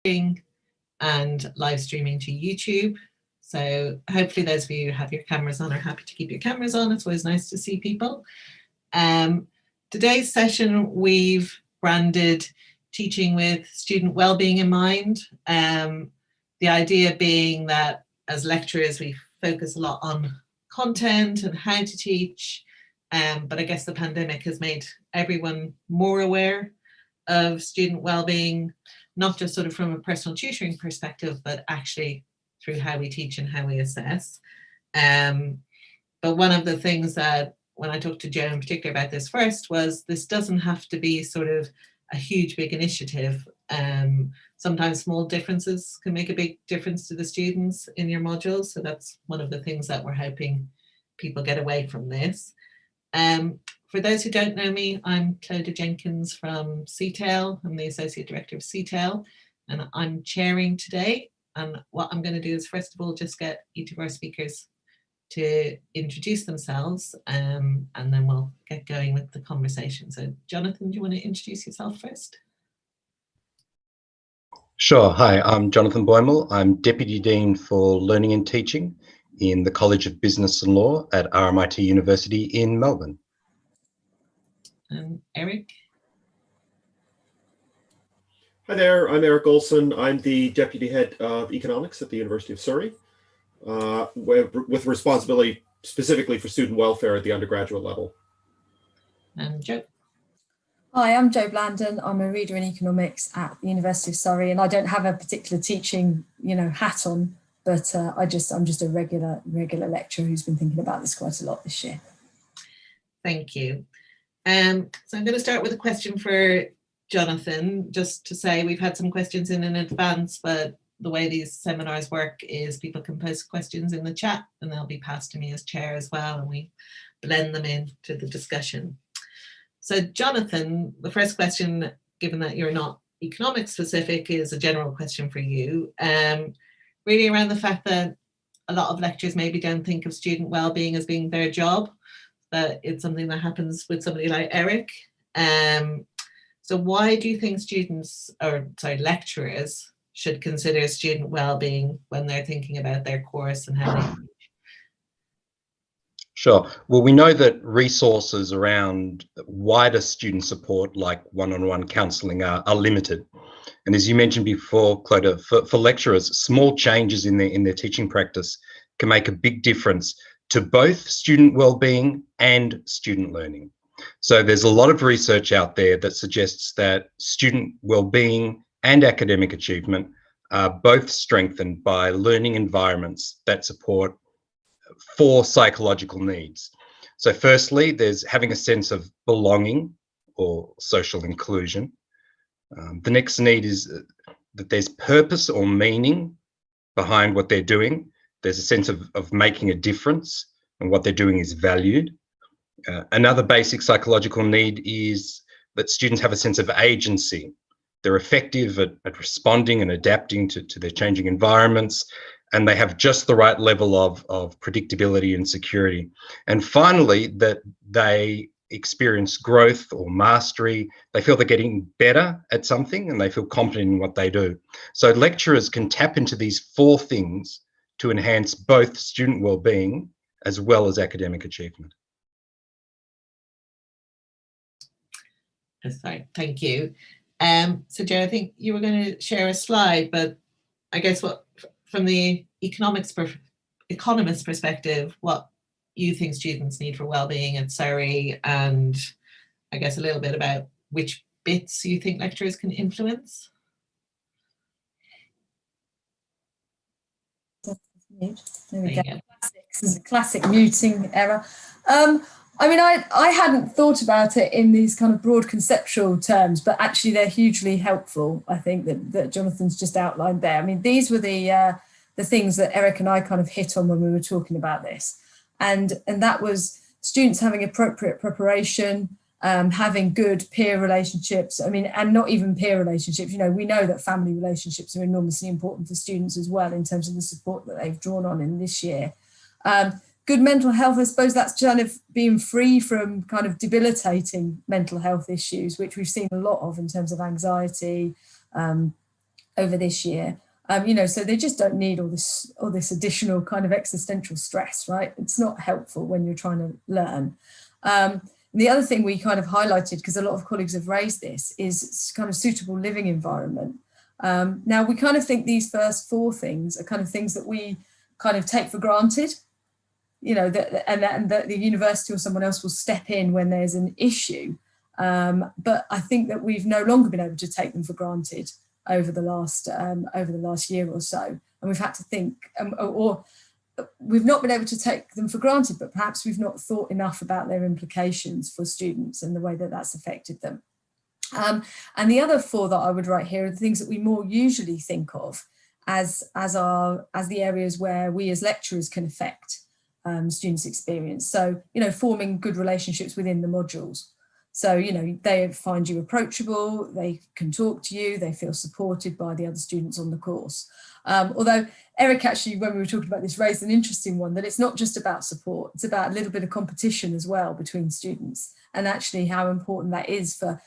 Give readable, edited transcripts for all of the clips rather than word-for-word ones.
recording and live streaming to YouTube. So hopefully those of you who have your cameras on are happy to keep your cameras on. It's always nice to see people. Today's session we've branded teaching with student wellbeing in mind. The idea being that as lecturers we focus a lot on content and how to teach, but I guess the pandemic has made everyone more aware of student wellbeing, not just sort of from a personal tutoring perspective, but actually through how we teach and how we assess. But one of the things that when I talked to Joe in particular about this first was this doesn't have to be sort of a huge big initiative. Sometimes small differences can make a big difference to the students in your modules. So that's one of the things that we're hoping people get away from this. For those who don't know me, I'm Clodagh Jenkins from CTEL. I'm the Associate Director of CTEL, and I'm chairing today. And what I'm going to do is first of all just get each of our speakers to introduce themselves, and then we'll get going with the conversation. So Jonathan, do you want to introduce yourself first? Sure. Hi, I'm Jonathan Boimel. I'm Deputy Dean for Learning and Teaching in the College of Business and Law at RMIT University in Melbourne. And Eric? Hi there, I'm Eric Olson. I'm the Deputy Head of Economics at the University of Surrey, with responsibility specifically for student welfare at the undergraduate level. And Joe? Hi, I'm Jo Blandon. I'm a reader in economics at the University of Surrey, and I don't have a particular teaching, hat on, but I'm just a regular lecturer who's been thinking about this quite a lot this year. Thank you. So I'm going to start with a question for Jonathan, just to say we've had some questions in advance, but the way these seminars work is people can post questions in the chat and they'll be passed to me as chair as well, and we blend them into the discussion. So Jonathan, the first question, given that you're not economics specific, is a general question for you, really around the fact that a lot of lecturers maybe don't think of student wellbeing as being their job, but it's something that happens with somebody like Eric. So why do you think lecturers should consider student wellbeing when they're thinking about their course and how they teach? Sure. Well, we know that resources around wider student support, like one-on-one counselling, are limited. And as you mentioned before, Clodagh, for lecturers, small changes in their teaching practice can make a big difference to both student wellbeing and student learning. So there's a lot of research out there that suggests that student wellbeing and academic achievement are both strengthened by learning environments that support 4 psychological needs. So firstly, there's having a sense of belonging or social inclusion. The next need is that there's purpose or meaning behind what they're doing. There's a sense of making a difference and what they're doing is valued. Another basic psychological need is that students have a sense of agency. They're effective at responding and adapting to their changing environments, and they have just the right level of predictability and security. And finally, that they experience growth or mastery. They feel they're getting better at something and they feel confident in what they do. So lecturers can tap into these 4 things to enhance both student wellbeing as well as academic achievement. Sorry, thank you. So Joe, I think you were going to share a slide, but I guess what from the economist perspective, what you think students need for wellbeing at Surrey, and I guess a little bit about which bits you think lecturers can influence. There we go. This is a classic muting error. I mean, I hadn't thought about it in these kind of broad conceptual terms, but actually they're hugely helpful, I think, that Jonathan's just outlined there. I mean, these were the things that Eric and I kind of hit on when we were talking about this. And that was students having appropriate preparation, having good peer relationships. I mean, and not even peer relationships. We know that family relationships are enormously important for students as well in terms of the support that they've drawn on in this year. Good mental health, I suppose that's kind of being free from kind of debilitating mental health issues, which we've seen a lot of in terms of anxiety, over this year. So they just don't need all this additional kind of existential stress, right? It's not helpful when you're trying to learn. The other thing we kind of highlighted, because a lot of colleagues have raised this, is kind of suitable living environment. Now, we kind of think these first 4 things are kind of things that we kind of take for granted, and that the university or someone else will step in when there's an issue. But I think that we've no longer been able to take them for granted over the last year or so, and we've had to think, or we've not been able to take them for granted, but perhaps we've not thought enough about their implications for students and the way that that's affected them. And the other 4 that I would write here are the things that we more usually think of as the areas where we as lecturers can affect students' experience. So, forming good relationships within the modules. So, they find you approachable, they can talk to you, they feel supported by the other students on the course. Although Eric actually, when we were talking about this, raised an interesting one, that it's not just about support, it's about a little bit of competition as well between students, and actually how important that is for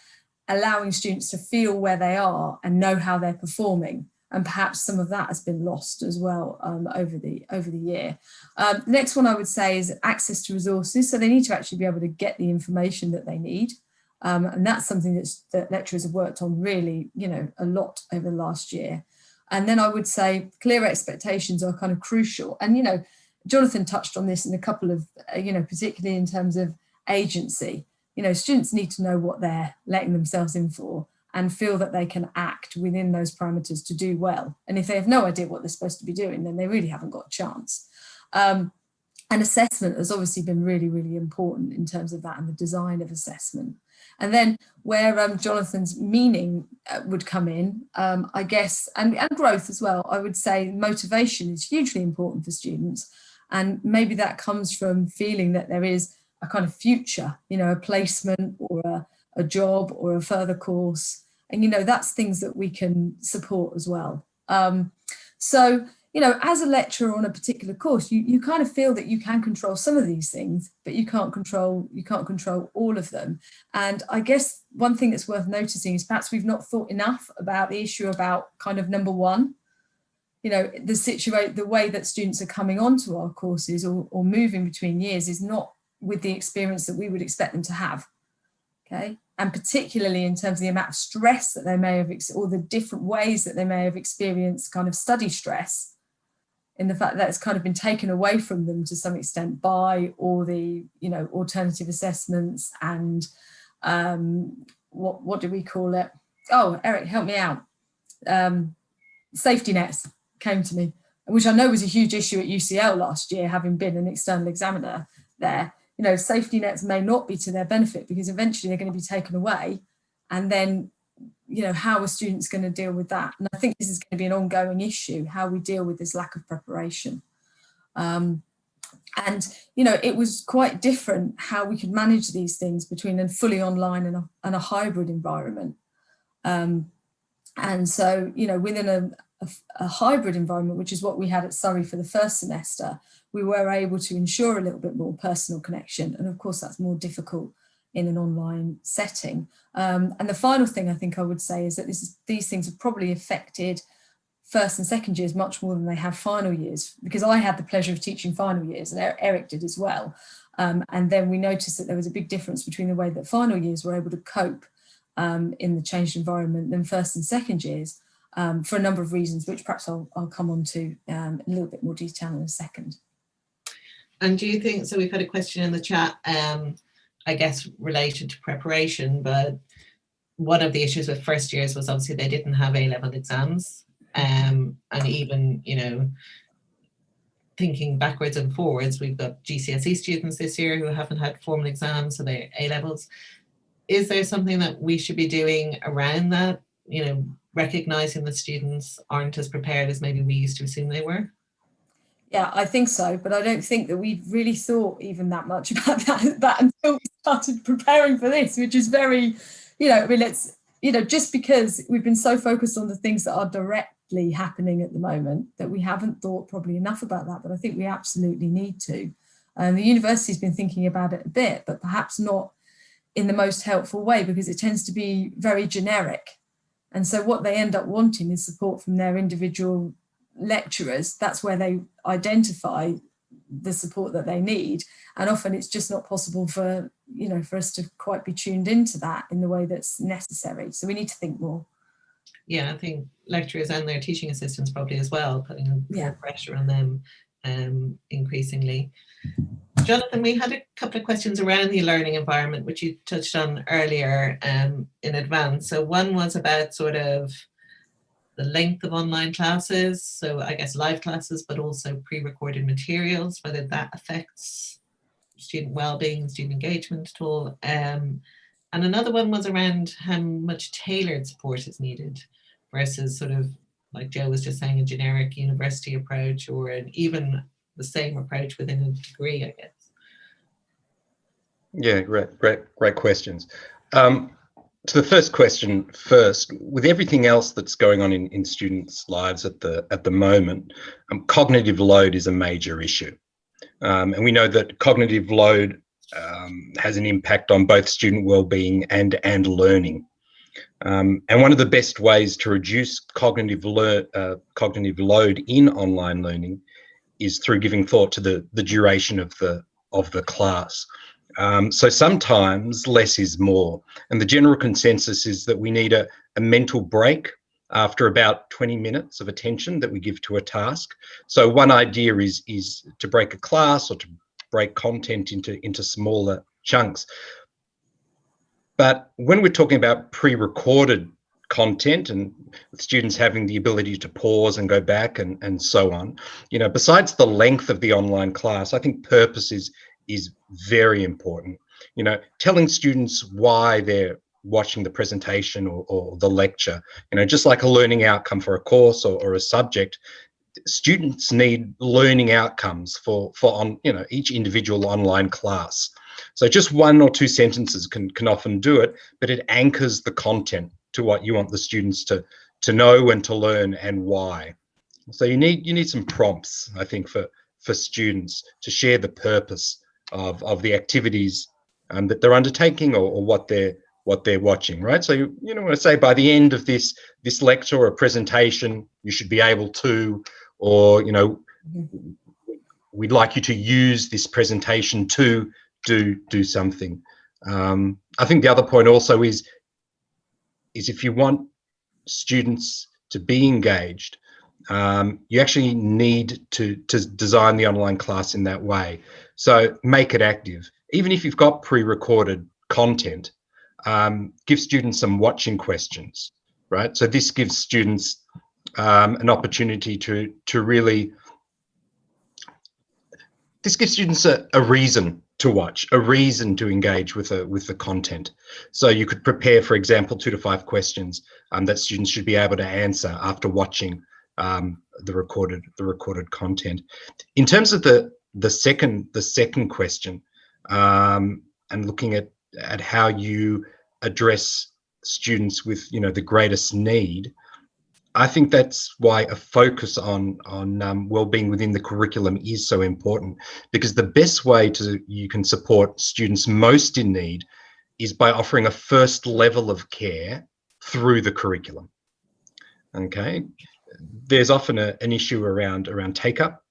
allowing students to feel where they are and know how they're performing. And perhaps some of that has been lost as well over the year. The next one I would say is access to resources. So they need to actually be able to get the information that they need. And that's something that lecturers have worked on really, a lot over the last year. And then I would say clear expectations are kind of crucial. And, Jonathan touched on this in a couple of, particularly in terms of agency. Students need to know what they're letting themselves in for and feel that they can act within those parameters to do well. And if they have no idea what they're supposed to be doing, then they really haven't got a chance. And assessment has obviously been really, really important in terms of that and the design of assessment. And then where Jonathan's meaning would come in, I guess, and growth as well, I would say motivation is hugely important for students. And maybe that comes from feeling that there is a kind of future, a placement or a job or a further course. And, that's things that we can support as well. So, as a lecturer on a particular course, you kind of feel that you can control some of these things, but you can't control all of them. And I guess one thing that's worth noticing is perhaps we've not thought enough about the issue about kind of number one, the way that students are coming onto our courses or moving between years is not with the experience that we would expect them to have. Okay. And particularly in terms of the amount of stress that they may have, or the different ways that they may have experienced kind of study stress, in the fact that it's kind of been taken away from them to some extent by all the, alternative assessments and what do we call it? Oh, Eric, help me out. Safety nets came to me, which I know was a huge issue at UCL last year, having been an external examiner there. Safety nets may not be to their benefit because eventually they're going to be taken away. And then, how are students going to deal with that? And I think this is going to be an ongoing issue, how we deal with this lack of preparation. And, it was quite different how we could manage these things between a fully online and a hybrid environment. And so, within a hybrid environment, which is what we had at Surrey for the first semester, we were able to ensure a little bit more personal connection. And of course, that's more difficult in an online setting. And the final thing I think I would say is that these things have probably affected first and second years much more than they have final years, because I had the pleasure of teaching final years and Eric did as well. And then we noticed that there was a big difference between the way that final years were able to cope in the changed environment than first and second years for a number of reasons, which perhaps I'll come on to in a little bit more detail in a second. And do you think, so we've had a question in the chat, I guess related to preparation, but one of the issues with first years was obviously they didn't have A-level exams. And even, thinking backwards and forwards, we've got GCSE students this year who haven't had formal exams, so they're A-levels. Is there something that we should be doing around that, recognising that students aren't as prepared as maybe we used to assume they were? Yeah, I think so, but I don't think that we really thought even that much about that until we started preparing for this, which is very, it's, just because we've been so focused on the things that are directly happening at the moment that we haven't thought probably enough about that, but I think we absolutely need to. The university's been thinking about it a bit, but perhaps not in the most helpful way, because it tends to be very generic. And so what they end up wanting is support from their individual lecturers. That's where they identify the support that they need. And often it's just not possible for, for us to quite be tuned into that in the way that's necessary. So we need to think more. Yeah, I think lecturers and their teaching assistants probably as well, putting more pressure on them increasingly. Jonathan, we had a couple of questions around the learning environment, which you touched on earlier in advance. So one was about sort of the length of online classes. So I guess live classes, but also pre-recorded materials, whether that affects student well-being, student engagement at all. And another one was around how much tailored support is needed versus sort of, like Joe was just saying, a generic university approach, or even the same approach within a degree, I guess. Yeah, great questions. To the first question first, with everything else that's going on in students' lives at the moment, cognitive load is a major issue. And we know that cognitive load has an impact on both student well-being and learning. And one of the best ways to reduce cognitive load in online learning is through giving thought to the duration of the class. So sometimes less is more, and the general consensus is that we need a mental break after about 20 minutes of attention that we give to a task. So one idea is to break a class or to break content into smaller chunks. But when we're talking about pre-recorded content and students having the ability to pause and go back and so on, besides the length of the online class, I think purpose is very important. Telling students why they're watching the presentation or the lecture, just like a learning outcome for a course or a subject, students need learning outcomes for each individual online class. So just one or two sentences can often do it, but it anchors the content to what you want the students to know and to learn and why. So you need some prompts, I think, for students to share the purpose of the activities that they're undertaking or what they're watching, right? So when I say by the end of this lecture or presentation, you should be able to, or we'd like you to use this presentation to do something. I think the other point also is if you want students to be engaged, you actually need to design the online class in that way. So make it active. Even if you've got pre-recorded content, give students some watching questions, right? So this gives students an opportunity to really, this gives students a reason to watch, a reason to engage with the content. So you could prepare, for example, 2 to 5 questions that students should be able to answer after watching the recorded content. In terms of the second question, and looking at how you address students with the greatest need, I think that's why a focus on well-being within the curriculum is so important, because the best way you can support students most in need is by offering a first level of care through the curriculum. Okay, there's often an issue around take-up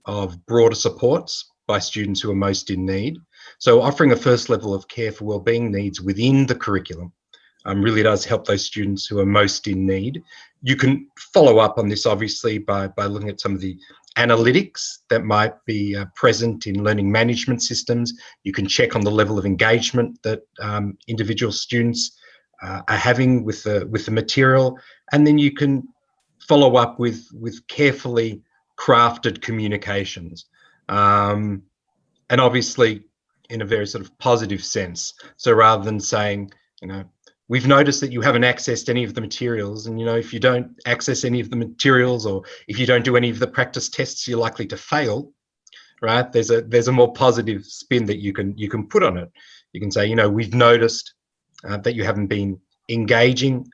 of broader supports by students who are most in need. So offering a first level of care for wellbeing needs within the curriculum really does help those students who are most in need. You can follow up on this, obviously, by looking at some of the analytics that might be present in learning management systems. You can check on the level of engagement that individual students are having with the material, and then you can follow up with carefully crafted communications, and obviously in a very sort of positive sense. So rather than saying, we've noticed that you haven't accessed any of the materials, and if you don't access any of the materials, or if you don't do any of the practice tests, you're likely to fail, right? There's a more positive spin that you can put on it. You can say, we've noticed that you haven't been engaging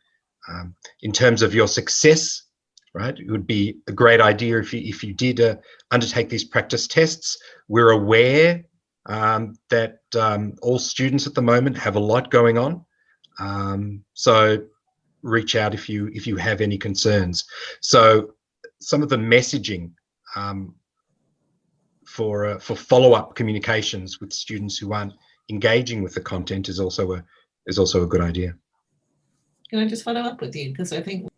in terms of your success, right? It would be a great idea if you did undertake these practice tests. We're aware that all students at the moment have a lot going on. So reach out if you have any concerns. So some of the messaging for follow-up communications with students who aren't engaging with the content is also a good idea. Can I just follow up with you? Because I think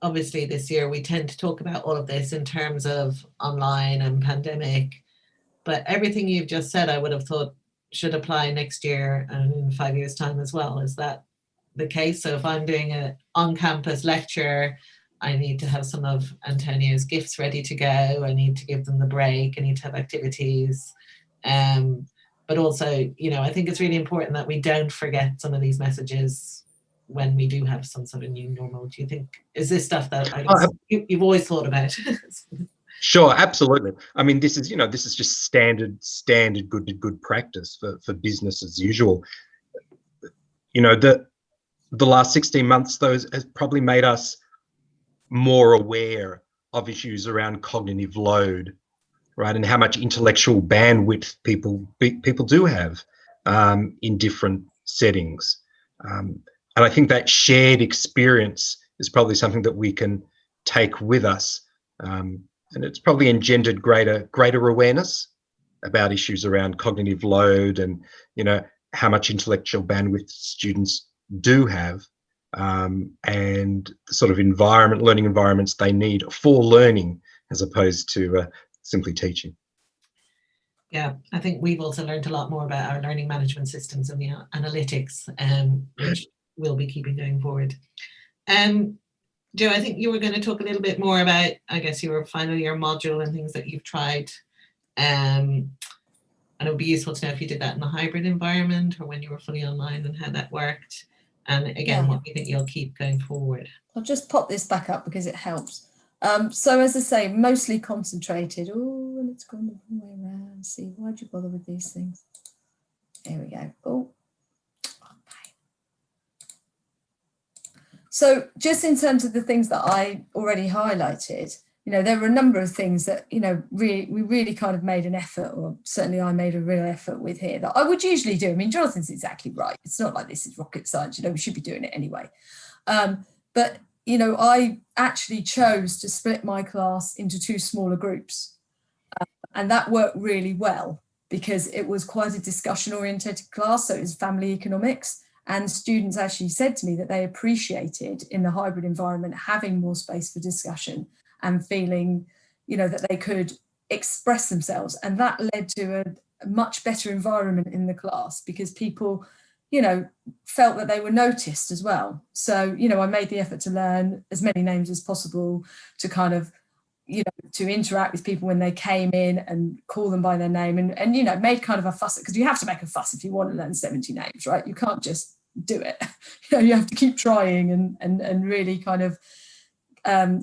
obviously this year we tend to talk about all of this in terms of online and pandemic, but everything you've just said I would have thought should apply next year and in 5 years' time as well. Is that the case? So if I'm doing an on-campus lecture, I need to have some of Antonio's gifts ready to go. I need to give them the break. I need to have activities. But also, you know, I think it's really important that we don't forget some of these messages when we do have some sort of new normal. Do you think, is this stuff that I guess you've always thought about? Sure, absolutely. I mean, this is just standard good practice for business as usual. You know, the last 16 months, though, has probably made us more aware of issues around cognitive load, right, and how much intellectual bandwidth people do have in different settings. And I think that shared experience is probably something that we can take with us, and it's probably engendered greater awareness about issues around cognitive load and, you know, how much intellectual bandwidth students do have, and the sort of learning environments they need for learning as opposed to simply teaching. Yeah, I think we've also learned a lot more about our learning management systems and the analytics, which we'll be keeping going forward. Joe, I think you were going to talk a little bit more about, I guess, your final year module and things that you've tried. And it would be useful to know if you did that in a hybrid environment or when you were fully online and how that worked. And again, what you think you'll keep going forward. I'll just pop this back up because it helps. So as I say, mostly concentrated. Oh, and it's gone the wrong way around. See, why'd you bother with these things? There we go. Oh, okay. So just in terms of the things that I already highlighted, you know, there were a number of things that, you know, we really kind of made an effort, or certainly I made a real effort with here that I would usually do. I mean, Jonathan's exactly right. It's not like this is rocket science, you know, we should be doing it anyway. But, you know, I actually chose to split my class into 2 smaller groups. And that worked really well because it was quite a discussion oriented class. So it was family economics. And students actually said to me that they appreciated in the hybrid environment having more space for discussion and feeling, you know, that they could express themselves. And that led to a much better environment in the class because people, you know, felt that they were noticed as well. So, you know, I made the effort to learn as many names as possible, to kind of, you know, to interact with people when they came in and call them by their name and you know, made kind of a fuss, because you have to make a fuss if you want to learn 70 names, right? You can't just do it. You know, you have to keep trying and really kind of,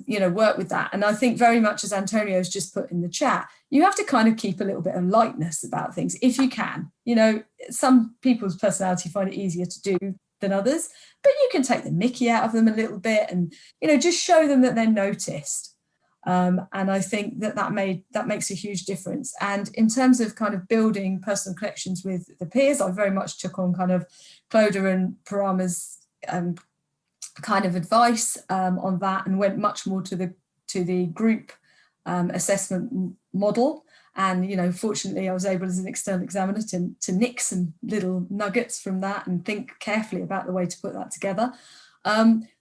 you know, work with that. And I think very much, as Antonio's just put in the chat, you have to kind of keep a little bit of lightness about things if you can. You know, some people's personality find it easier to do than others, but you can take the mickey out of them a little bit and, you know, just show them that they're noticed. And I think that makes a huge difference. And in terms of kind of building personal connections with the peers, I very much took on kind of Clodagh and Parama's kind of advice on that, and went much more to the group assessment model. And, you know, fortunately I was able as an external examiner to nick some little nuggets from that and think carefully about the way to put that together.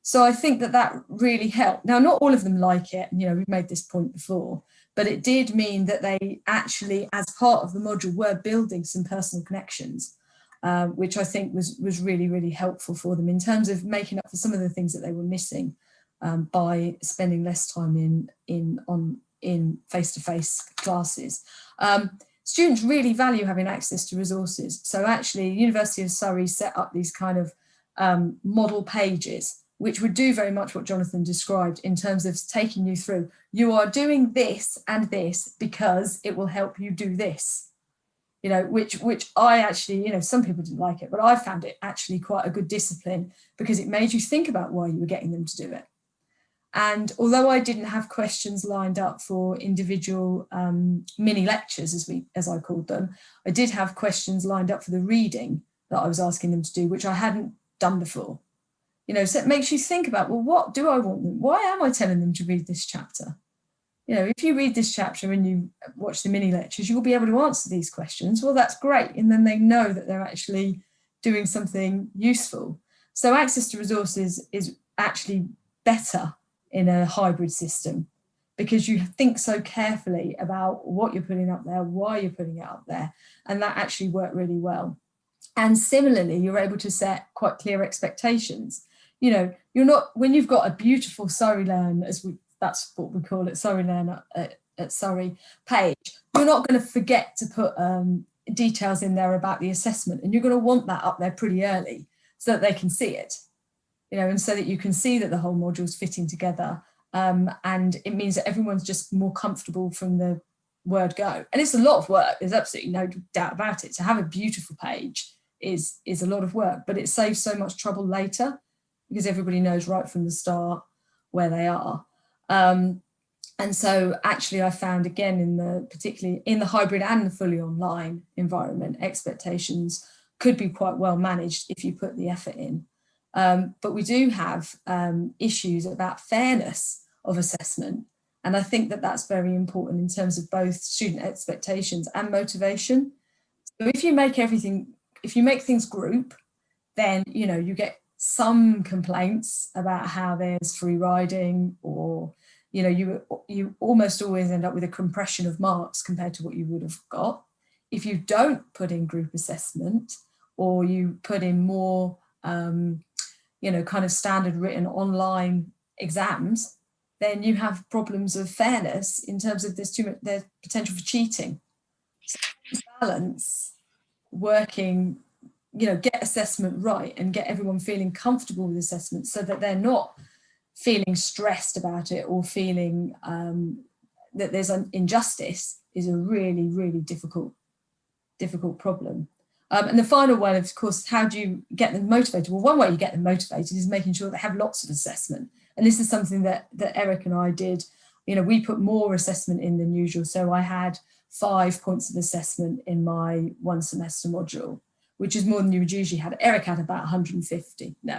So I think that really helped. Now, not all of them like it, and, you know, we've made this point before, but it did mean that they actually, as part of the module, were building some personal connections, which I think was really, really helpful for them in terms of making up for some of the things that they were missing by spending less time in face-to-face classes. Students really value having access to resources. So actually, University of Surrey set up these kind of model pages, which would do very much what Jonathan described in terms of taking you through. You are doing this and this because it will help you do this. You know, which I actually, you know, some people didn't like it, but I found it actually quite a good discipline because it made you think about why you were getting them to do it. And although I didn't have questions lined up for individual mini lectures, as I called them, I did have questions lined up for the reading that I was asking them to do, which I hadn't done before. You know, so it makes you think about, well, what do I want them? Why am I telling them to read this chapter? You know, if you read this chapter and you watch the mini lectures, you'll be able to answer these questions. Well, that's great. And then they know that they're actually doing something useful. So access to resources is actually better in a hybrid system because you think so carefully about what you're putting up there, why you're putting it up there, and that actually worked really well. And similarly, you're able to set quite clear expectations. You know, you're not, when you've got a beautiful Surrey Learn, that's what we call it, Surrey Learn at Surrey page, you're not going to forget to put details in there about the assessment, and you're going to want that up there pretty early so that they can see it, you know, and so that you can see that the whole module's fitting together. And it means that everyone's just more comfortable from the word go. And it's a lot of work, there's absolutely no doubt about it. To have a beautiful page is a lot of work, but it saves so much trouble later because everybody knows right from the start where they are. And so actually I found, again, particularly in the hybrid and the fully online environment, expectations could be quite well managed if you put the effort in. But we do have issues about fairness of assessment. And I think that that's very important in terms of both student expectations and motivation. So if you make things group, then, you know, you get some complaints about how there's free riding, or, you know, you almost always end up with a compression of marks compared to what you would have got. If you don't put in group assessment, or you put in more, you know, kind of standard written online exams, then you have problems of fairness in terms of there's potential for cheating. So balance working, you know, get assessment right and get everyone feeling comfortable with assessment so that they're not feeling stressed about it or feeling that there's an injustice is a really, really difficult problem. And the final one, of course, how do you get them motivated? Well, one way you get them motivated is making sure they have lots of assessment. And this is something that Eric and I did. You know, we put more assessment in than usual. So I had 5 points of assessment in my one semester module, which is more than you would usually have. Eric had about 150. No,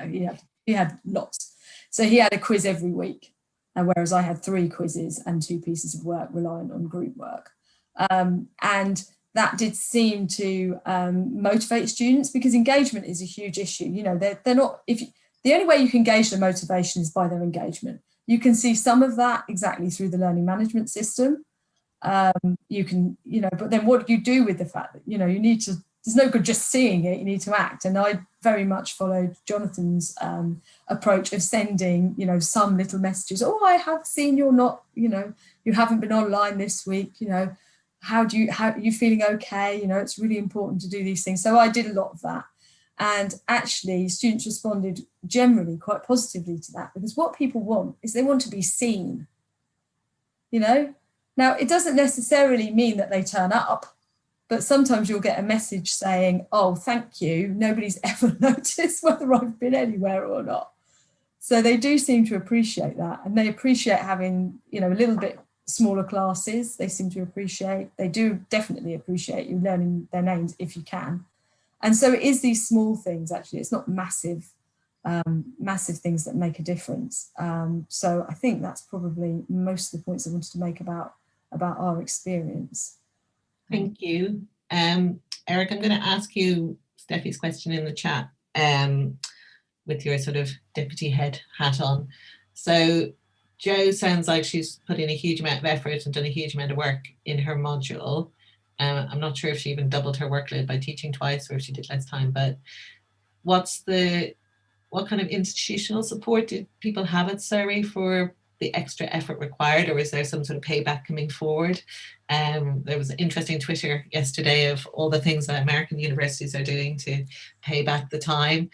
he had lots. So he had a quiz every week, whereas I had 3 quizzes and 2 pieces of work reliant on group work. And that did seem to motivate students, because engagement is a huge issue. You know, they're not, the only way you can gauge their motivation is by their engagement. You can see some of that exactly through the learning management system. You can, you know, but then what do you do with the fact that, you know, you need to, there's no good just seeing it, you need to act. And I very much followed Jonathan's approach of sending, you know, some little messages. Oh, I have seen you're not, you know, you haven't been online this week, you know, how are you feeling okay? You know, it's really important to do these things. So I did a lot of that. And actually students responded generally quite positively to that, because what people want is they want to be seen, you know. Now, it doesn't necessarily mean that they turn up, but sometimes you'll get a message saying, oh, thank you, nobody's ever noticed whether I've been anywhere or not. So they do seem to appreciate that, and they appreciate having, you know, a little bit smaller classes. They seem to appreciate, they do definitely appreciate you learning their names if you can. And so it is these small things, actually. It's not massive things that make a difference. So I think that's probably most of the points I wanted to make about our experience. Thank you. Eric, I'm going to ask you Steffi's question in the chat with your sort of deputy head hat on. So Jo sounds like she's put in a huge amount of effort and done a huge amount of work in her module. I'm not sure if she even doubled her workload by teaching twice or if she did less time, but what kind of institutional support did people have at Surrey for the extra effort required, or is there some sort of payback coming forward? There was an interesting Twitter yesterday of all the things that American universities are doing to pay back the time.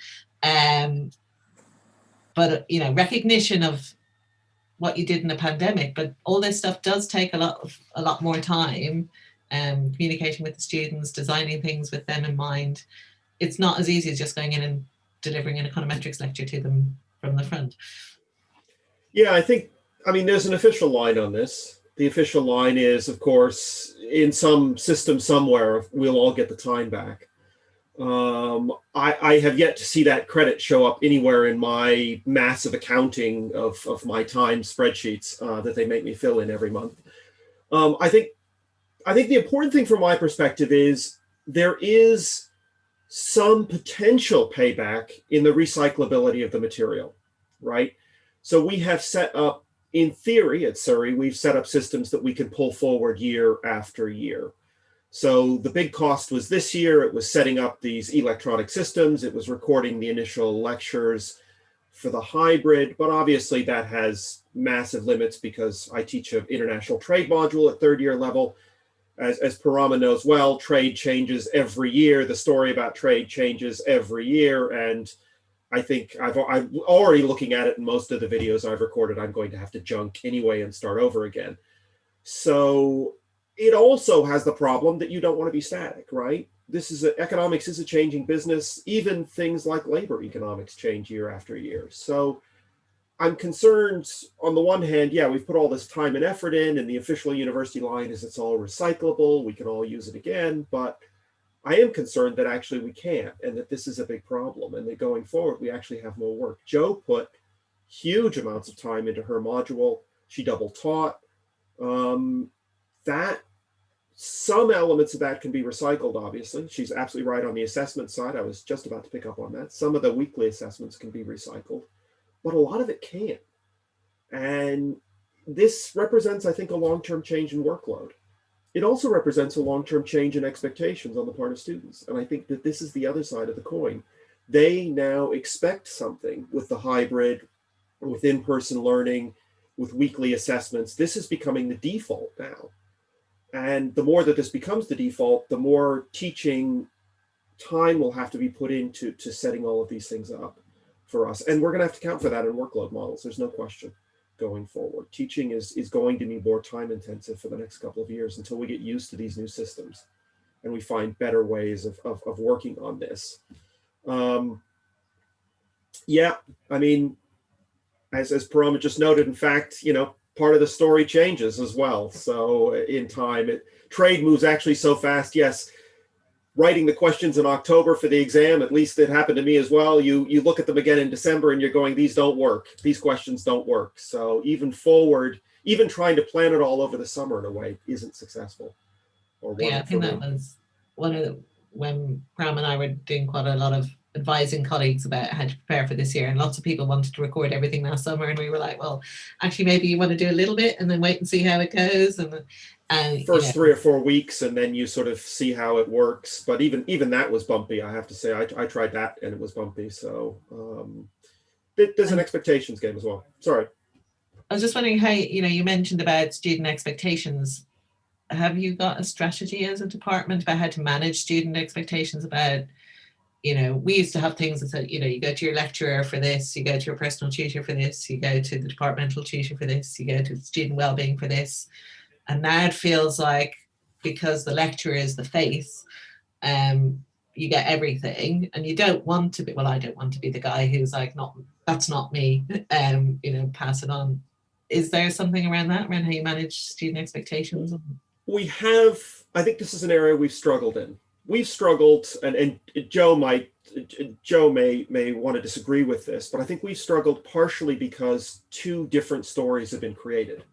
But, you know, recognition of what you did in the pandemic, but all this stuff does take a lot more time. Communicating with the students, designing things with them in mind. It's not as easy as just going in and delivering an econometrics lecture to them from the front. Yeah, I mean, there's an official line on this. The official line is, of course, in some system somewhere, we'll all get the time back. I have yet to see that credit show up anywhere in my massive accounting of my time spreadsheets that they make me fill in every month. I think the important thing from my perspective is there is some potential payback in the recyclability of the material, right? So we have set up, in theory at Surrey, we've set up systems that we can pull forward year after year. So the big cost was this year, it was setting up these electronic systems, it was recording the initial lectures for the hybrid, but obviously that has massive limits because I teach an international trade module at third year level. As Parama knows well, trade changes every year. The story about trade changes every year. And I think I'm already looking at it in most of the videos I've recorded. I'm going to have to junk anyway and start over again. So it also has the problem that you don't want to be static, right? Economics is a changing business. Even things like labor economics change year after year. So I'm concerned on the one hand, yeah, we've put all this time and effort in, and the official university line is it's all recyclable, we can all use it again, but I am concerned that actually we can't, and that this is a big problem, and that going forward, we actually have more work. Jo put huge amounts of time into her module. She double taught. That some elements of that can be recycled, obviously. She's absolutely right on the assessment side. I was just about to pick up on that. Some of the weekly assessments can be recycled, but a lot of it can't. And this represents, I think, a long-term change in workload. It also represents a long-term change in expectations on the part of students. And I think that this is the other side of the coin. They now expect something with the hybrid, with in-person learning, with weekly assessments. This is becoming the default now. And the more that this becomes the default, the more teaching time will have to be put into setting all of these things up for us. And we're going to have to account for that in workload models. There's no question going forward. Teaching is going to be more time intensive for the next couple of years until we get used to these new systems and we find better ways of working on this. Yeah, I mean, as Parama just noted, in fact, part of the story changes as well. So in time, trade moves actually so fast. Yes, writing the questions in October for the exam, at least it happened to me as well. You look at them again in December and you're going, these don't work. These questions don't work. So even trying to plan it all over the summer in a way isn't successful. Yeah, I think that was when Pram and I were doing quite a lot of advising colleagues about how to prepare for this year, and lots of people wanted to record everything last summer, and we were like, well, actually maybe you want to do a little bit and then wait and see how it goes, and first 3 or 4 weeks, and then you sort of see how it works. But even that was bumpy, I have to say. I tried that and it was bumpy. So there's an expectations game as well. Sorry, I was just wondering how, you mentioned about student expectations. Have you got a strategy as a department about how to manage student expectations about, we used to have things that said, you go to your lecturer for this, you go to your personal tutor for this, you go to the departmental tutor for this, you go to student wellbeing for this. And now it feels like, because the lecturer is the face, you get everything, and you don't want to be, well, I don't want to be the guy who's like, that's not me, pass it on. Is there something around that, around how you manage student expectations? We have, I think this is an area we've struggled in. We've struggled, and Jo may want to disagree with this, but I think we've struggled partially because 2 different stories have been created.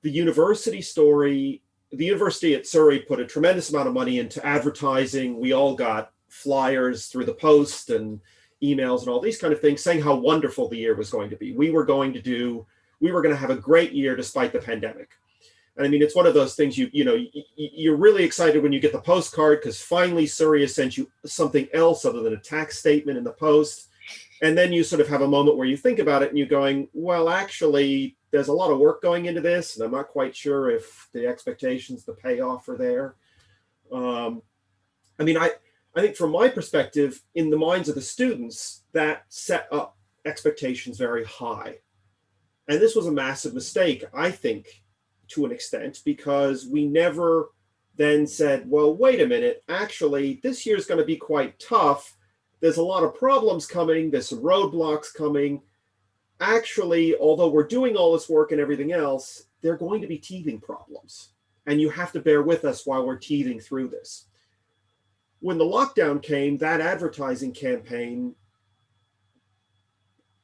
The university story, the university at Surrey put a tremendous amount of money into advertising. We all got flyers through the post and emails and all these kind of things saying how wonderful the year was going to be. We were going to have a great year despite the pandemic. And I mean, it's one of those things you're really excited when you get the postcard because finally Surrey has sent you something else other than a tax statement in the post. And then you sort of have a moment where you think about it and you're going, well, actually, there's a lot of work going into this, and I'm not quite sure if the expectations, the payoff are there. I mean, I think from my perspective, in the minds of the students, that set up expectations very high. And this was a massive mistake, I think, to an extent, because we never then said, well, wait a minute, actually, this year's going to be quite tough. There's a lot of problems coming. There's some roadblocks coming. Actually, although we're doing all this work and everything else, there are going to be teething problems. And you have to bear with us while we're teething through this. When the lockdown came, that advertising campaign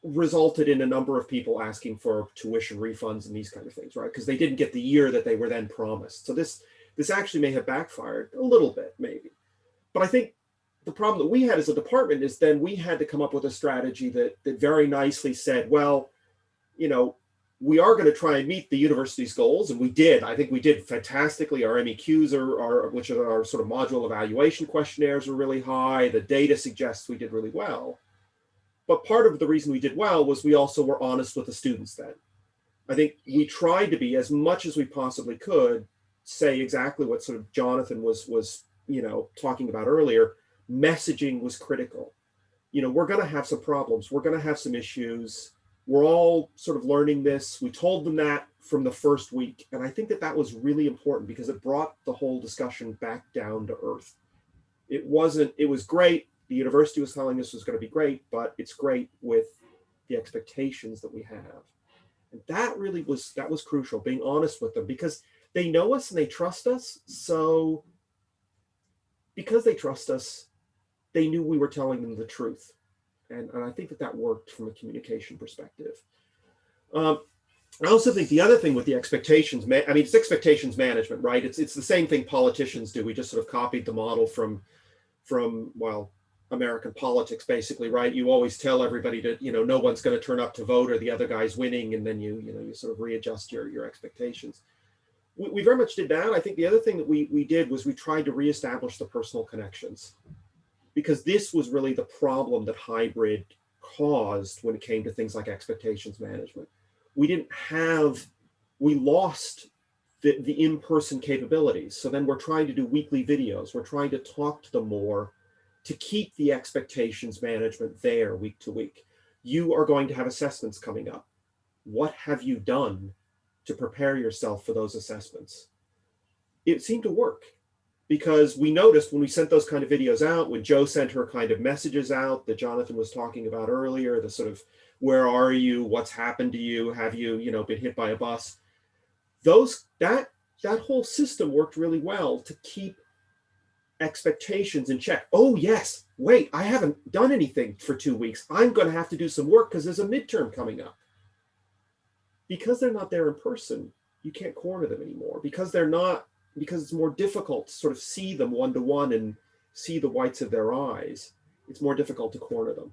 resulted in a number of people asking for tuition refunds and these kind of things, right? Because they didn't get the year that they were then promised. So this actually may have backfired a little bit, maybe. But I think the problem that we had as a department is then we had to come up with a strategy that very nicely said, well, you know, we are going to try and meet the university's goals, and we did. I think we did fantastically. Our MEQs which are our sort of module evaluation questionnaires, are really high. The data suggests we did really well. But part of the reason we did well was we also were honest with the students then. I think we tried to be, as much as we possibly could, say exactly what sort of Jonathan was talking about earlier. Messaging was critical. You know, we're going to have some problems. We're going to have some issues. We're all sort of learning this. We told them that from the first week. And I think that was really important because it brought the whole discussion back down to earth. It was great. The university was telling us it was going to be great, but it's great with the expectations that we have. And that was crucial, being honest with them, because they know us and they trust us. So because they trust us, they knew we were telling them the truth. And I think that worked from a communication perspective. I also think the other thing with the expectations, it's expectations management, right? It's the same thing politicians do. We just sort of copied the model from American politics, basically, right? You always tell everybody to, no one's going to turn up to vote or the other guy's winning, and then you sort of readjust your expectations. We very much did that. I think the other thing that we did was we tried to reestablish the personal connections, because this was really the problem that hybrid caused when it came to things like expectations management. We lost the in-person capabilities. So then we're trying to do weekly videos. We're trying to talk to them more to keep the expectations management there week to week. You are going to have assessments coming up. What have you done to prepare yourself for those assessments? It seemed to work, because we noticed when we sent those kind of videos out, when Jo sent her kind of messages out that Jonathan was talking about earlier, the sort of, where are you? What's happened to you? Have you, been hit by a bus? That whole system worked really well to keep expectations in check. Oh yes, wait, I haven't done anything for 2 weeks. I'm going to have to do some work because there's a midterm coming up. Because they're not there in person, you can't corner them anymore. Because it's more difficult to sort of see them one-to-one and see the whites of their eyes. It's more difficult to corner them.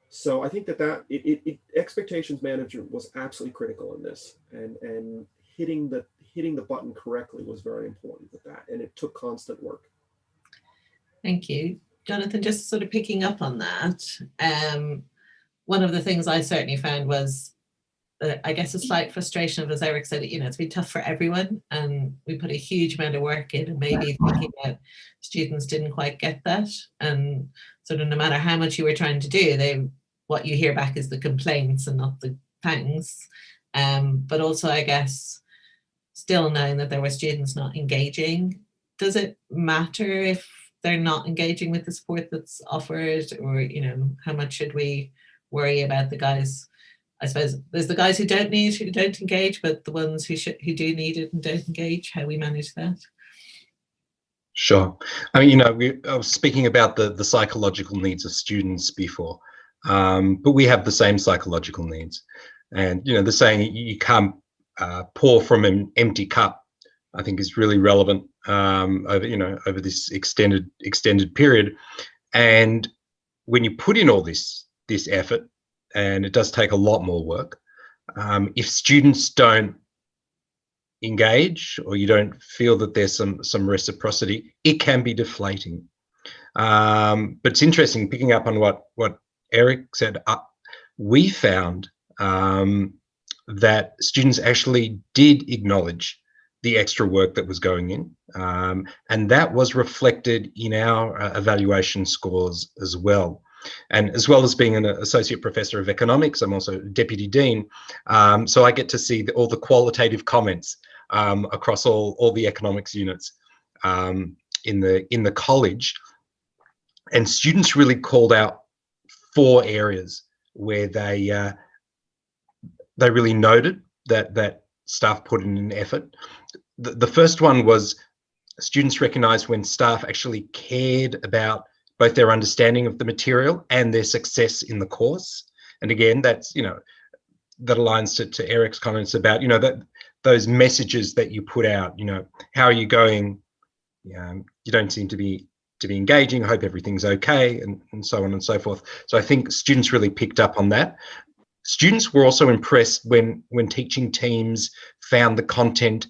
So I think that expectations management was absolutely critical in this, and hitting the button correctly was very important with that, and it took constant work. Thank you. Jonathan, just sort of picking up on that, one of the things I certainly found was, I guess, a slight frustration of, as Eric said, it's been tough for everyone, and we put a huge amount of work in, and maybe thinking that students didn't quite get that, and sort of no matter how much you were trying to do, what you hear back is the complaints and not the thanks. But also, I guess, still knowing that there were students not engaging. Does it matter if they're not engaging with the support that's offered, or how much should we worry about the guys? I suppose there's the guys who don't engage, but the ones who do need it and don't engage, how we manage that. Sure. I mean, I was speaking about the psychological needs of students before, but we have the same psychological needs. And, the saying, you can't pour from an empty cup, I think is really relevant over this extended period. And when you put in all this effort, and it does take a lot more work, if students don't engage, or you don't feel that there's some reciprocity, it can be deflating. But it's interesting, picking up on what Eric said, we found that students actually did acknowledge the extra work that was going in, and that was reflected in our evaluation scores as well. And as well as being an associate professor of economics, I'm also deputy dean, so I get to see all the qualitative comments across all the economics units in the college, and students really called out 4 areas where they really noted that staff put in an effort. The first one was students recognised when staff actually cared about both their understanding of the material and their success in the course. And again, that's, you know, that aligns to Eric's comments about, you know, that those messages that you put out, you know, how are you going? You don't seem to be engaging. I hope everything's okay, and so on and so forth. So I think students really picked up on that. Students were also impressed when teaching teams found the content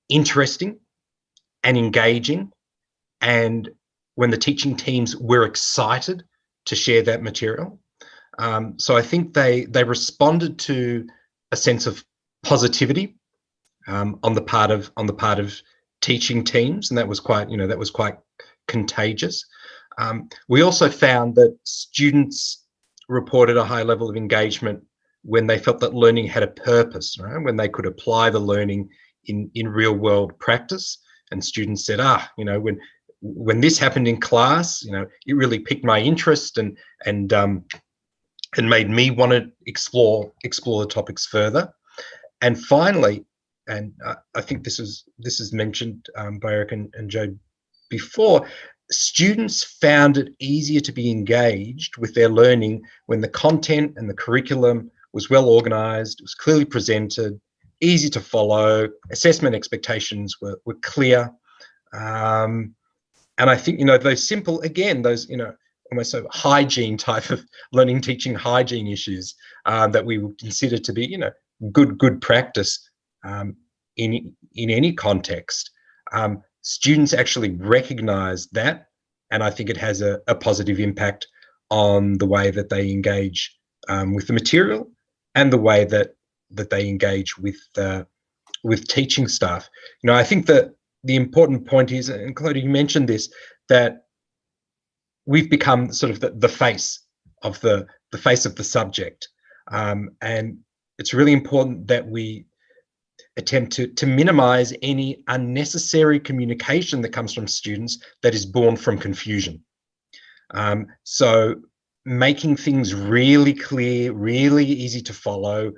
interesting and engaging, and when the teaching teams were excited to share that material. So I think they responded to a sense of positivity on the part of teaching teams, and that was quite contagious. We also found that students reported a high level of engagement when they felt that learning had a purpose, right? When they could apply the learning in real world practice. And students said, you know, when this happened in class, you know, it really piqued my interest and made me want to explore the topics further. And finally, and I think this is mentioned by Eric and Joe before, students found it easier to be engaged with their learning when the content and the curriculum was well organised, it was clearly presented, easy to follow, assessment expectations were clear. And I think, you know, those simple, again, those, you know, almost a hygiene type of learning teaching hygiene issues that we would consider to be, you know, good practice in any context. Students actually recognise that, and I think it has a positive impact on the way that they engage with the material and the way that they engage with teaching staff. You know, I think that the important point is, and Claudia, you mentioned this, that we've become sort of the face of the subject, and it's really important that we attempt to minimize any unnecessary communication that comes from students that is born from confusion. So making things really clear, really easy to follow,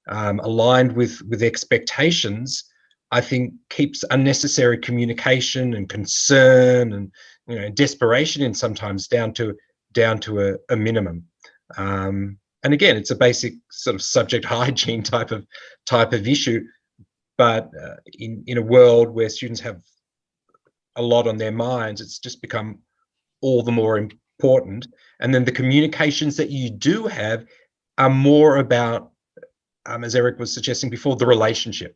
aligned with expectations, I think keeps unnecessary communication and concern and, you know, desperation in sometimes down to a minimum. And again, it's a basic sort of subject hygiene type of issue, but in a world where students have a lot on their minds, it's just become all the more important. And then the communications that you do have are more about, as Eric was suggesting before, the relationship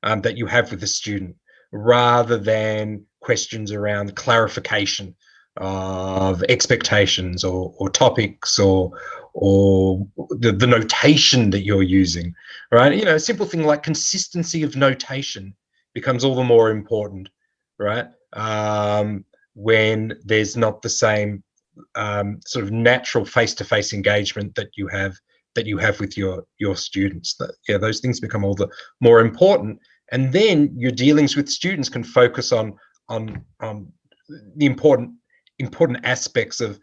that you have with the student, rather than questions around clarification of expectations or topics or the notation that you're using, right? You know, a simple thing like consistency of notation becomes all the more important, right? When there's not the same sort of natural face-to-face engagement that you have with your students. Those things become all the more important, and then your dealings with students can focus on the important aspects of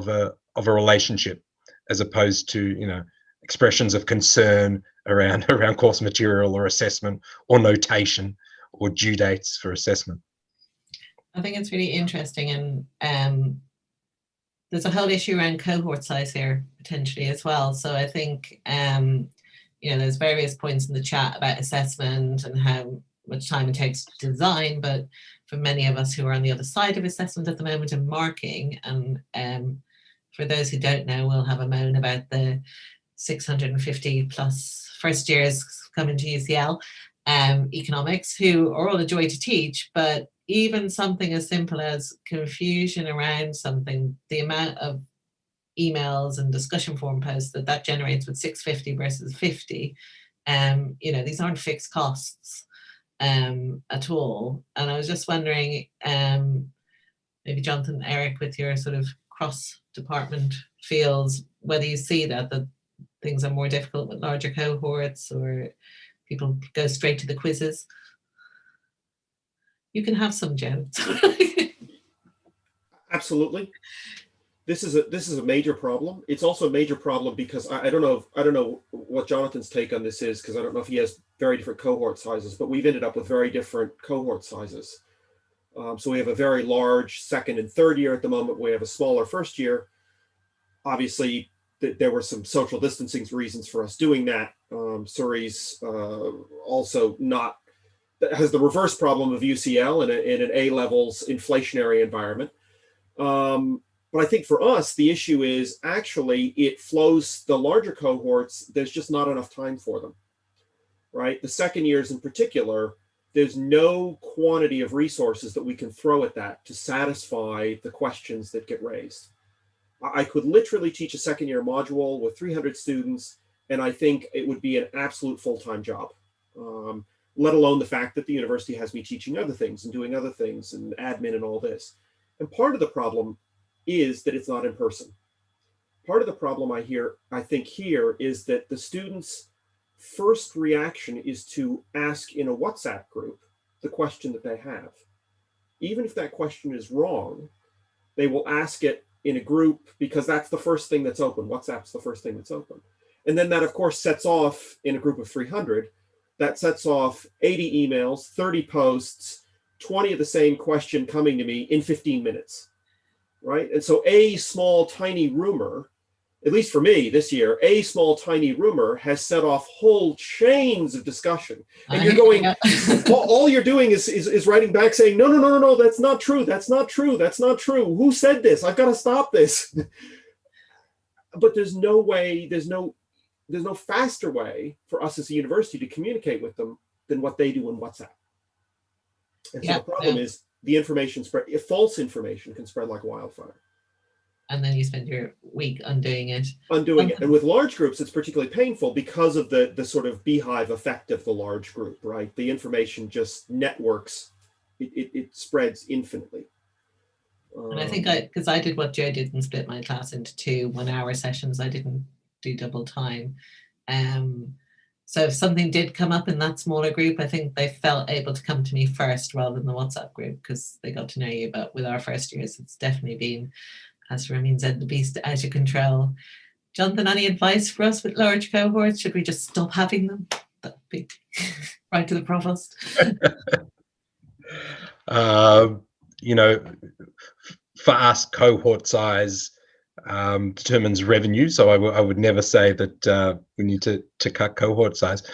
a relationship, as opposed to, you know, expressions of concern around course material or assessment or notation or due dates for assessment. I think it's really interesting, and there's a whole issue around cohort size here potentially as well. So I think you know, there's various points in the chat about assessment and how much time it takes to design, but for many of us who are on the other side of assessment at the moment and marking, and for those who don't know, we'll have a moan about the 650 plus first years coming to UCL economics, who are all a joy to teach, but even something as simple as confusion around something, the amount of emails and discussion forum posts that generates with 650 versus 50, you know, these aren't fixed costs at all. And I was just wondering, maybe Jonathan, Eric, with your sort of cross-department fields, whether you see that things are more difficult with larger cohorts, or people go straight to the quizzes. You can have some, Jen. Absolutely. This is a major problem. It's also a major problem because I don't know what Jonathan's take on this is, because I don't know if he has very different cohort sizes, but we've ended up with very different cohort sizes. So we have a very large second and third year at the moment. We have a smaller first year. Obviously, there were some social distancing reasons for us doing that. Surrey's also not, has the reverse problem of UCL in an A-levels inflationary environment. But I think for us, the issue is actually it flows the larger cohorts. There's just not enough time for them, right? The second years in particular, there's no quantity of resources that we can throw at that to satisfy the questions that get raised. I could literally teach a second year module with 300 students, and I think it would be an absolute full-time job, let alone the fact that the university has me teaching other things and doing other things and admin and all this. And part of the problem is that it's not in person. Part of the problem I think here is that the students' first reaction is to ask in a WhatsApp group the question that they have. Even if that question is wrong, they will ask it in a group because that's the first thing that's open. WhatsApp's the first thing that's open. And then that, of course, sets off in a group of 300, that sets off 80 emails, 30 posts, 20 of the same question coming to me in 15 minutes, right? And so a small, tiny rumor, at least for me this year, a small, tiny rumor has set off whole chains of discussion. And you're going, all you're doing is writing back saying, no, that's not true. That's not true. That's not true. Who said this? I've got to stop this. But there's no way, there's no faster way for us as a university to communicate with them than what they do in WhatsApp. And so the problem is the information spread, false information can spread like wildfire. And then you spend your week undoing it. And with large groups, it's particularly painful because of the sort of beehive effect of the large group, right? The information just networks, it spreads infinitely. And I think because I did what Joe did and split my class into 2 1-hour sessions, I didn't do double time. So if something did come up in that smaller group, I think they felt able to come to me first rather than the WhatsApp group because they got to know you. But with our first years, it's definitely been, as Ramin said, the beast out of control. Jonathan, any advice for us with large cohorts? Should we just stop having them? That'd be right to the provost. For us, cohort size determines revenue. So I would never say that we need to cut cohort size.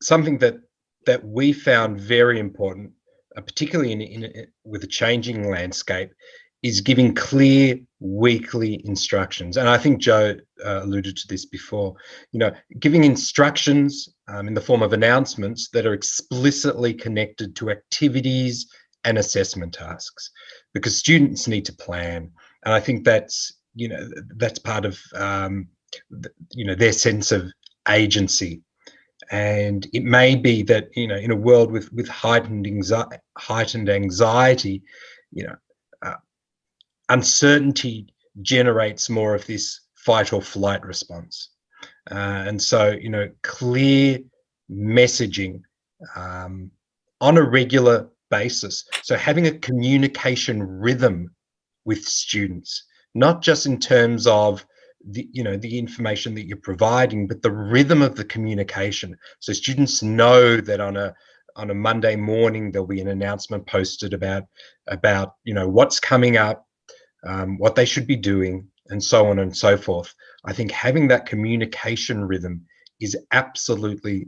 Something that we found very important, particularly with a changing landscape, is giving clear weekly instructions. And I think Joe alluded to this before, giving instructions in the form of announcements that are explicitly connected to activities and assessment tasks, because students need to plan. And I think that's part of, their sense of agency. And it may be that, in a world with heightened anxiety, uncertainty generates more of this fight or flight response. And so, clear messaging on a regular basis. So having a communication rhythm with students, not just in terms of the information that you're providing, but the rhythm of the communication. So students know that on a Monday morning there'll be an announcement posted about what's coming up, what they should be doing, and so on and so forth. I think having that communication rhythm is absolutely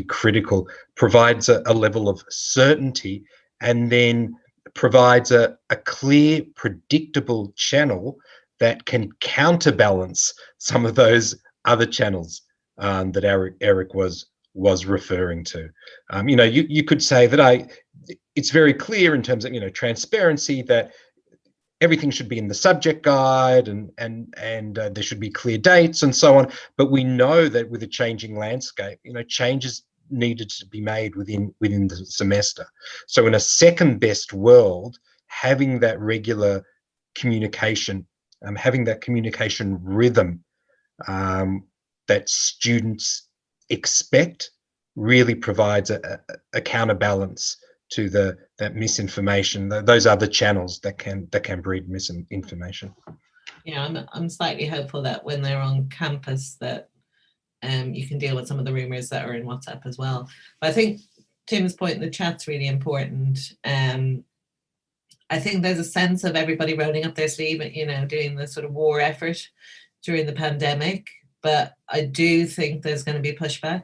critical, provides a level of certainty, and then provides a clear, predictable channel that can counterbalance some of those other channels that Eric was referring to. You could say that it's very clear in terms of transparency that everything should be in the subject guide and there should be clear dates and so on. But we know that with a changing landscape, changes needed to be made within the semester. So in a second best world, having that regular communication, having that communication rhythm that students expect really provides a counterbalance to that misinformation, those other channels that can breed misinformation. Yeah, I'm slightly hopeful that when they're on campus that you can deal with some of the rumors that are in WhatsApp as well. But I think Tim's point in the chat's really important. I think there's a sense of everybody rolling up their sleeve, you know, doing the sort of war effort during the pandemic. But I do think there's going to be pushback.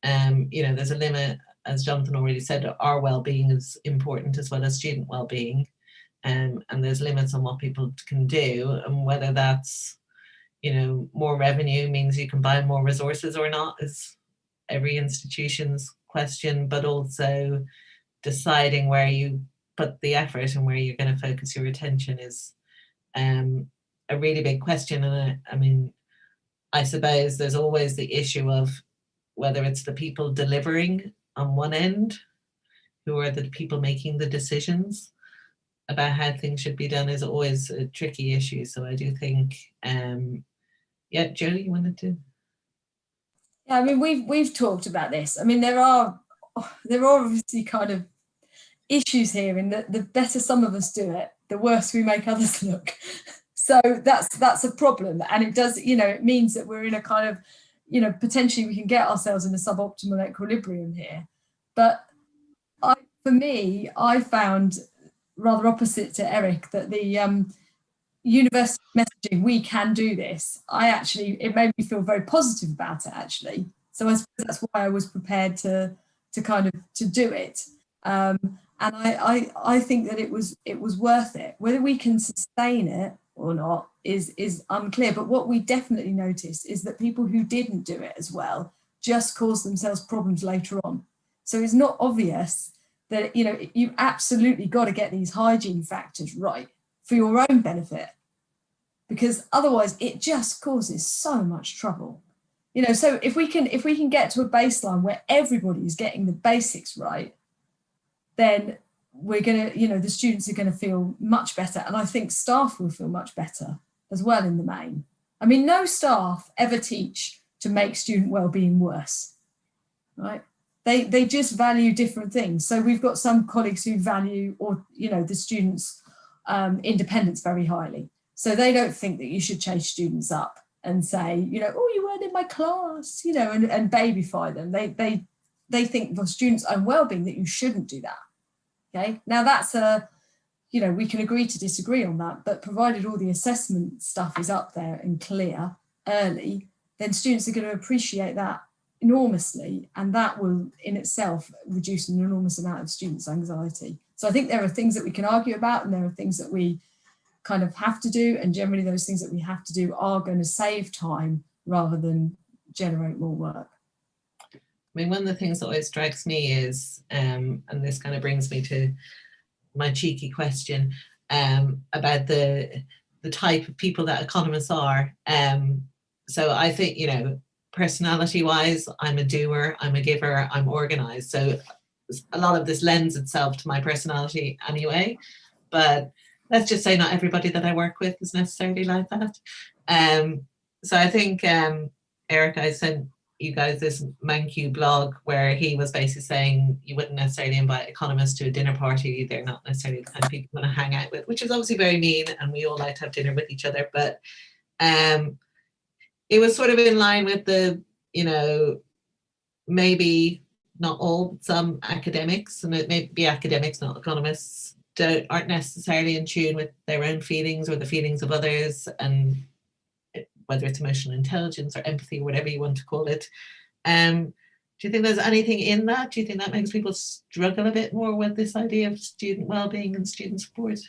You know, there's a limit, as Jonathan already said, our well-being is important as well as student well-being. And there's limits on what people can do, and whether that's, you know, more revenue means you can buy more resources or not is every institution's question, but also deciding where you put the effort and where you're going to focus your attention is a really big question. And I mean, I suppose there's always the issue of whether it's the people delivering on one end, who are the people making the decisions about how things should be done, is always a tricky issue. So I do think, yeah, Jodie, you wanted to? Yeah, I mean, we've talked about this. I mean, there are obviously kind of issues here in that the better some of us do it, the worse we make others look. So that's a problem, and it does, you know, it means that we're in a kind of, you know, potentially we can get ourselves in a suboptimal equilibrium here. But for me, I found rather opposite to Eric that the university messaging, we can do this. It made me feel very positive about it, actually. So I suppose that's why I was prepared to do it. And I think that it was worth it. Whether we can sustain it or not is unclear. But what we definitely noticed is that people who didn't do it as well just caused themselves problems later on. So it's not obvious that, you know, you absolutely got to get these hygiene factors right for your own benefit, because otherwise it just causes so much trouble. You know, so if we can get to a baseline where everybody is getting the basics right, then we're going to, you know, the students are going to feel much better. And I think staff will feel much better as well in the main. I mean, no staff ever teach to make student well-being worse, right? They just value different things. So we've got some colleagues who value, or, you know, the students' independence very highly. So they don't think that you should chase students up and say, you know, oh, you weren't in my class, you know, and babyfy them. They think for students' own well-being that you shouldn't do that. Okay, now that's you know, we can agree to disagree on that, but provided all the assessment stuff is up there and clear early, then students are going to appreciate that enormously, and that will in itself reduce an enormous amount of students' anxiety. So I think there are things that we can argue about, and there are things that we kind of have to do, and generally those things that we have to do are going to save time rather than generate more work. I mean, one of the things that always strikes me is, and this kind of brings me to my cheeky question about the type of people that economists are. So I think, you know, personality wise, I'm a doer, I'm a giver, I'm organized. So a lot of this lends itself to my personality anyway, but let's just say not everybody that I work with is necessarily like that. So I think, Eric, I sent you guys this ManQ blog where he was basically saying you wouldn't necessarily invite economists to a dinner party. They're not necessarily the kind of people you want to hang out with, which is obviously very mean, and we all like to have dinner with each other. But it was sort of in line with the, you know, maybe not all, but some academics, and it may be academics, not economists, aren't necessarily in tune with their own feelings or the feelings of others, and whether it's emotional intelligence or empathy, or whatever you want to call it. Do you think there's anything in that? Do you think that makes people struggle a bit more with this idea of student well-being and student support?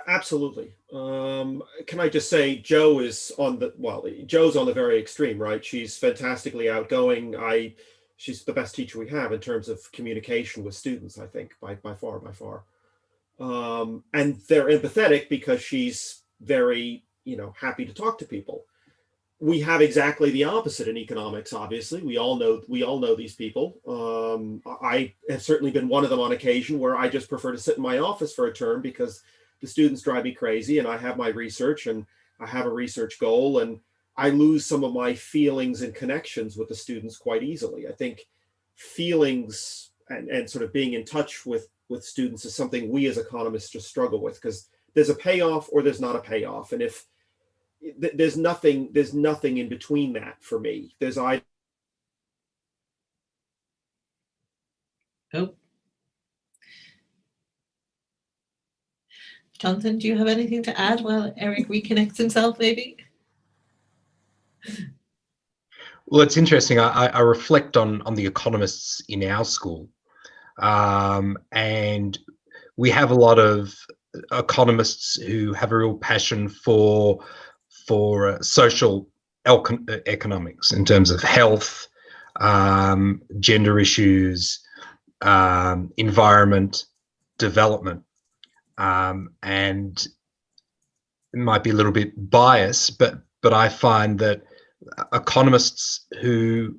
Absolutely. Can I just say, Joe's on the very extreme, right? She's fantastically outgoing. She's the best teacher we have in terms of communication with students, I think, by far. And they're empathetic because she's very, you know, happy to talk to people. We have exactly the opposite in economics. Obviously, we all know these people. I have certainly been one of them on occasion where I just prefer to sit in my office for a term because the students drive me crazy, and I have my research and I have a research goal, and I lose some of my feelings and connections with the students quite easily. I think feelings and sort of being in touch with students is something we as economists just struggle with, because there's a payoff or there's not a payoff. And if there's nothing in between that for me, there's either Oh. Jonathan, do you have anything to add while Eric reconnects himself, maybe? Well, it's interesting. I reflect on the economists in our school, and we have a lot of economists who have a real passion for social economics in terms of health, gender issues, environment, development, and it might be a little bit biased, but I find that economists who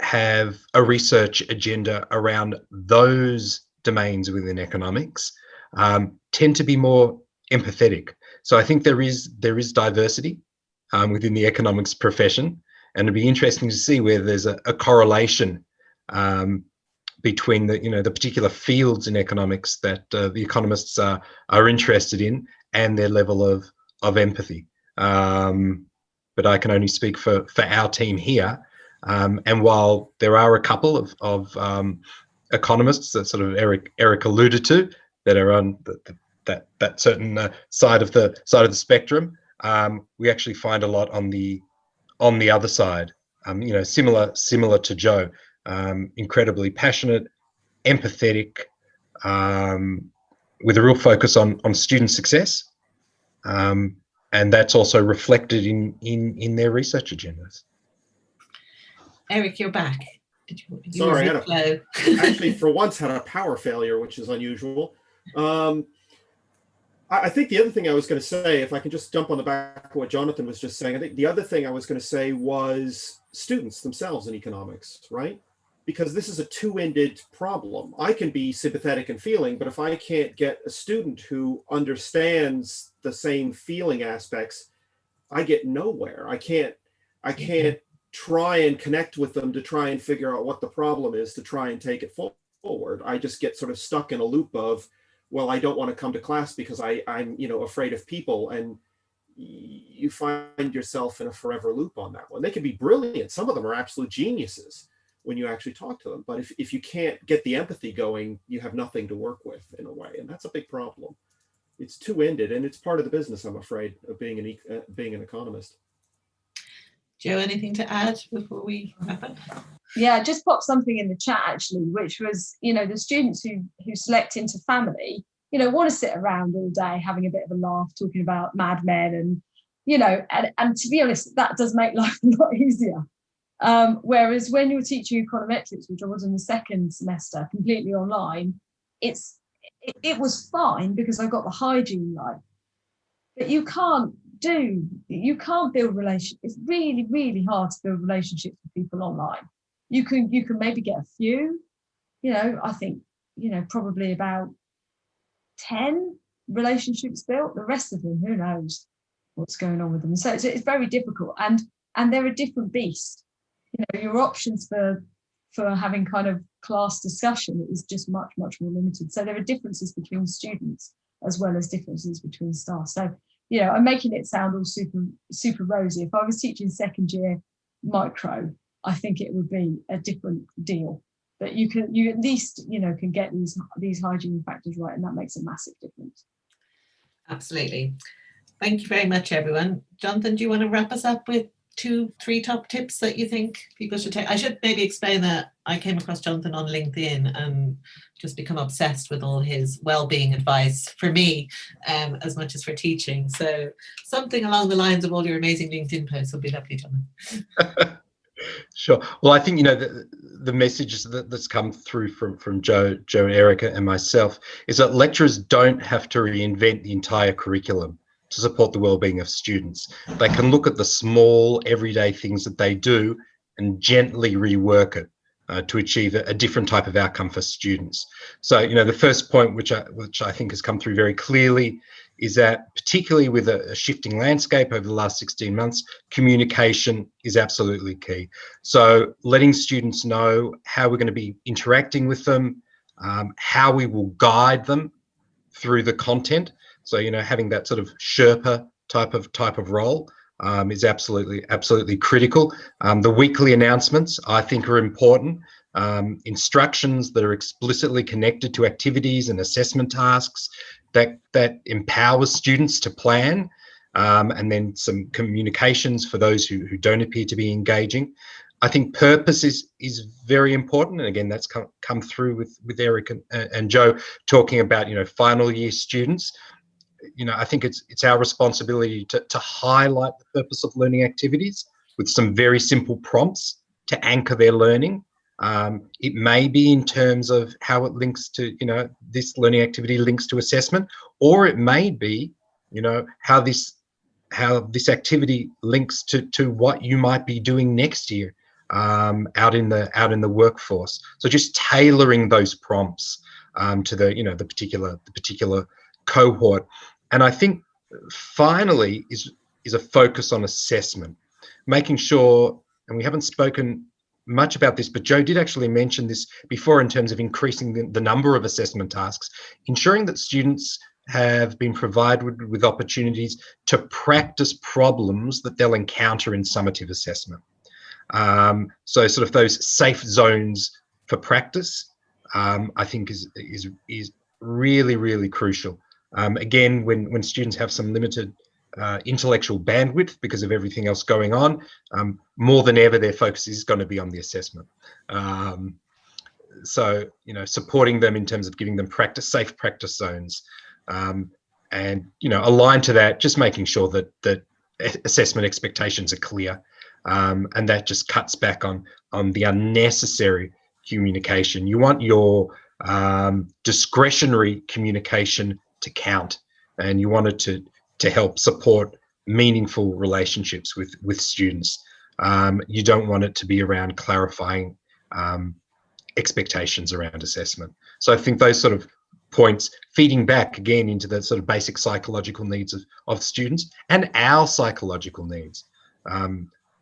have a research agenda around those domains within economics tend to be more empathetic. So I think there is diversity within the economics profession, and it'd be interesting to see where there's a correlation between the particular fields in economics that the economists are interested in and their level of empathy. But I can only speak for our team here. And while there are a couple of economists that sort of Eric alluded to that are on that certain side of the spectrum, we actually find a lot on the other side. Similar to Joe, incredibly passionate, empathetic, with a real focus on student success, and that's also reflected in their research agendas. Eric, you're back. Sorry, I actually for once had a power failure, which is unusual. I think the other thing I was going to say, if I can just jump on the back of what Jonathan was just saying, I think the other thing I was going to say was students themselves in economics, right? Because this is a two-ended problem. I can be sympathetic and feeling, but if I can't get a student who understands the same feeling aspects, I get nowhere. I can't try and connect with them to try and figure out what the problem is to try and take it forward. I just get sort of stuck in a loop of, well, I don't want to come to class because I'm afraid of people, and you find yourself in a forever loop on that one. They can be brilliant. Some of them are absolute geniuses when you actually talk to them. But if you can't get the empathy going, you have nothing to work with in a way. And that's a big problem. It's two-ended, and it's part of the business, I'm afraid, of being an economist. Joe, anything to add before we wrap up? Yeah, I just popped something in the chat actually, which was, the students who select into family, want to sit around all day having a bit of a laugh, talking about Mad Men, and to be honest, that does make life a lot easier. Whereas when you're teaching econometrics, which I was in the second semester, completely online, it was fine because I got the hygiene right. But you can't build relationships. It's really, really hard to build relationships with people online. You can maybe get a few, I think, probably about 10 relationships built. The rest of them, who knows what's going on with them. So it's very difficult, and they're a different beast. Your options for having kind of class discussion is just much, much more limited. So there are differences between students as well as differences between staff. So, I'm making it sound all super rosy. If I was teaching second year micro, I think it would be a different deal. But you at least, can get these hygiene factors right, and that makes a massive difference. Absolutely. Thank you very much, everyone. Jonathan, do you want to wrap us up with 2-3 top tips that you think people should take? I should maybe explain that I came across Jonathan on LinkedIn and just become obsessed with all his well-being advice for me, as much as for teaching. So something along the lines of all your amazing LinkedIn posts will be lovely, Jonathan. Sure. Well, I think the message that's come through from Joe and Erica and myself is that lecturers don't have to reinvent the entire curriculum to support the well-being of students. They can look at the small everyday things that they do and gently rework it to achieve a different type of outcome for students. So, the first point, which I think has come through very clearly, is that particularly with a shifting landscape over the last 16 months, communication is absolutely key. So letting students know how we're going to be interacting with them, how we will guide them through the content. So, having that sort of Sherpa type of role is absolutely critical. The weekly announcements, I think, are important. instructions that are explicitly connected to activities and assessment tasks that empowers students to plan, and then some communications for those who don't appear to be engaging. I think purpose is very important, and again, that's come through with Eric and Joe talking about, you know, final year students. You know, I think it's our responsibility to highlight the purpose of learning activities with some very simple prompts to anchor their learning. It may be in terms of how it links to, you know, this learning activity links to assessment, or it may be, you know, how this activity links to what you might be doing next year out in the workforce. So just tailoring those prompts to the, you know, the particular cohort. And I think finally is a focus on assessment, making sure, and we haven't spoken much about this, but Joe did actually mention this before in terms of increasing the number of assessment tasks, ensuring that students have been provided with opportunities to practice problems that they'll encounter in summative assessment. So sort of those safe zones for practice, I think is really, really crucial. Again, when students have some limited intellectual bandwidth because of everything else going on, more than ever their focus is going to be on the assessment. So, you know, supporting them in terms of giving them safe practice zones, and, you know, aligned to that, just making sure that assessment expectations are clear, and that just cuts back on the unnecessary communication. You want your discretionary communication to count, and you want it to help support meaningful relationships with students. You don't want it to be around clarifying expectations around assessment. So I think those sort of points, feeding back again into the sort of basic psychological needs of students and our psychological needs.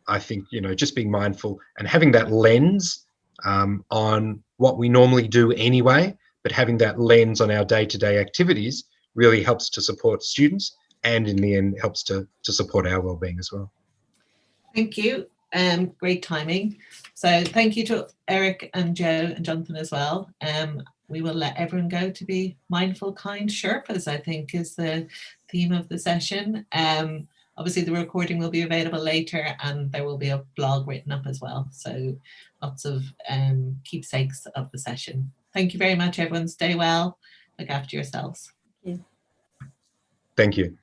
I think, you know, just being mindful and having that lens on what we normally do anyway, but having that lens on our day-to-day activities really helps to support students, and in the end helps to support our wellbeing as well. Thank you. Great timing. So thank you to Eric and Joe and Jonathan as well. We will let everyone go to be mindful, kind Sherpas, I think is the theme of the session. Obviously the recording will be available later, and there will be a blog written up as well. So lots of keepsakes of the session. Thank you very much, everyone. Stay well. Look after yourselves. Thank you. Thank you.